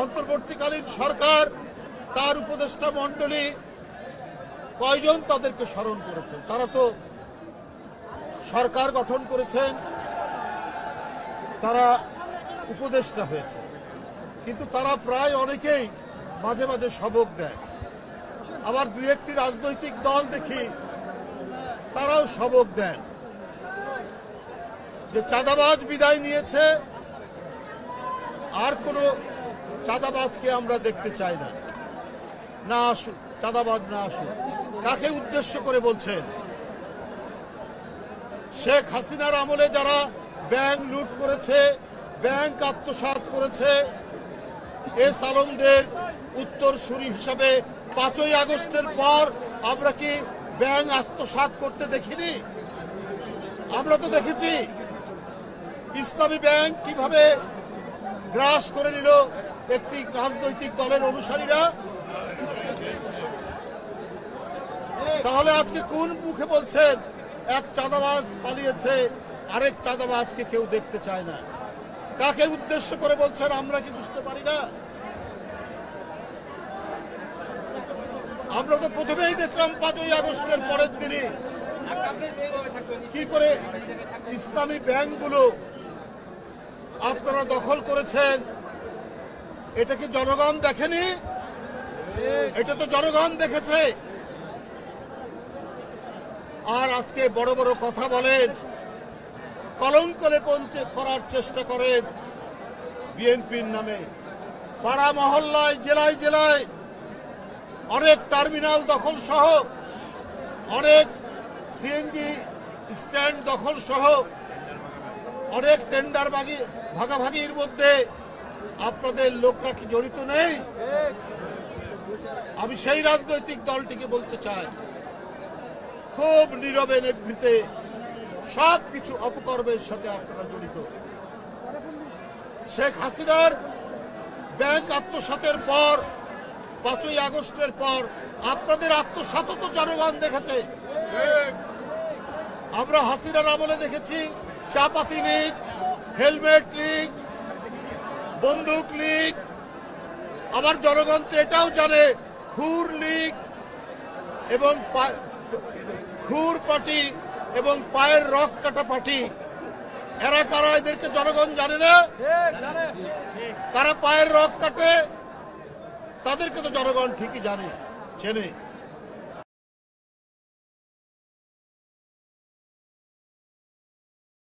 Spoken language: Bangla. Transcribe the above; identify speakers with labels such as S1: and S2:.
S1: অন্তর্বর্তীকালীন সরকার তার উপদেষ্টা মণ্ডলী কয়জন তাদেরকে স্মরণ করেছেন? তারা তো সরকার গঠন করেছেন, তারা উপদেষ্টা হয়েছে, কিন্তু তারা প্রায় অনেকেই মাঝে মাঝে সবক দেয়। আবার দুই একটি রাজনৈতিক দল দেখি তারাও সবক দেন যে চাঁদাবাজ বিদায় নিয়েছে, আর কোনো চাঁদাবাজকে আমরা দেখতে চাই না, না আসুক চাঁদাবাজ, না আসুক। কাকে উদ্দেশ্য করে বলছেন? শেখ হাসিনার আমলে যারা ব্যাংক লুট করেছে, ব্যাংক আত্মসাৎ করেছে, এস আলমদের উত্তরসূরি হিসাবে 5ই আগস্টের পর আমরা কি ব্যাংক আত্মসাৎ করতে দেখিনি? আমরা তো দেখেছি ইসলামী ব্যাংক কিভাবে গ্রাস করে নিল একটি রাজনৈতিক দলের অনুসারীরা। তাহলে আজকে কোন মুখে বলছেন এক চাঁদাবাজ পালিয়েছে, আরেক চাঁদাবাজকে কেউ দেখতে চায় না? কাকে উদ্দেশ্য করে বলছেন আমরা কি বুঝতে পারি না? আমরা তো প্রথমেই দেখলাম 5ই আগস্টের পরের দিনই কি করে ইসলামী ব্যাংকগুলো আপনারা দখল করেছেন। এটা কি জনগণ দেখেনি? এটা তো জনগণ দেখেছে। আর আজকে বড় বড় কথা বলেন, কলঙ্ক করার চেষ্টা করেন বিএনপির নামে। পাড়া মহল্লায়, জেলায় জেলায় অনেক টার্মিনাল দখল সহ, অনেক সিএনজি স্ট্যান্ড দখল সহ, অনেক টেন্ডার ভাগাভাগির মধ্যে আপনাদের লোকরা কি জড়িত নেই? আমি সেই রাজনৈতিক দলটিকে বলতে চাই, খুব নীরবে নিভৃতে সবকিছু অপকর্মের সাথে আপনারা জড়িত। শেখ হাসিনার ব্যাংক আত্মসাতের পর, 5ই আগস্টের পর আপনাদের আত্মসাৎ তো জনগণ দেখেছে। আমরা হাসিনার আমলে দেখেছি চাপাতি লীগ, হেলমেট লীগ, বন্দুক লীগ, আবার জনগণ তো এটাও জানে খুর লীগ এবং খুর পার্টি এবং পায়ের রক কাটা পার্টি। এরা কারা? এদেরকে জনগণ জানে না? কারা পায়ের রক কাটে তাদেরকে তো জনগণ ঠিকই জানে, চেনে।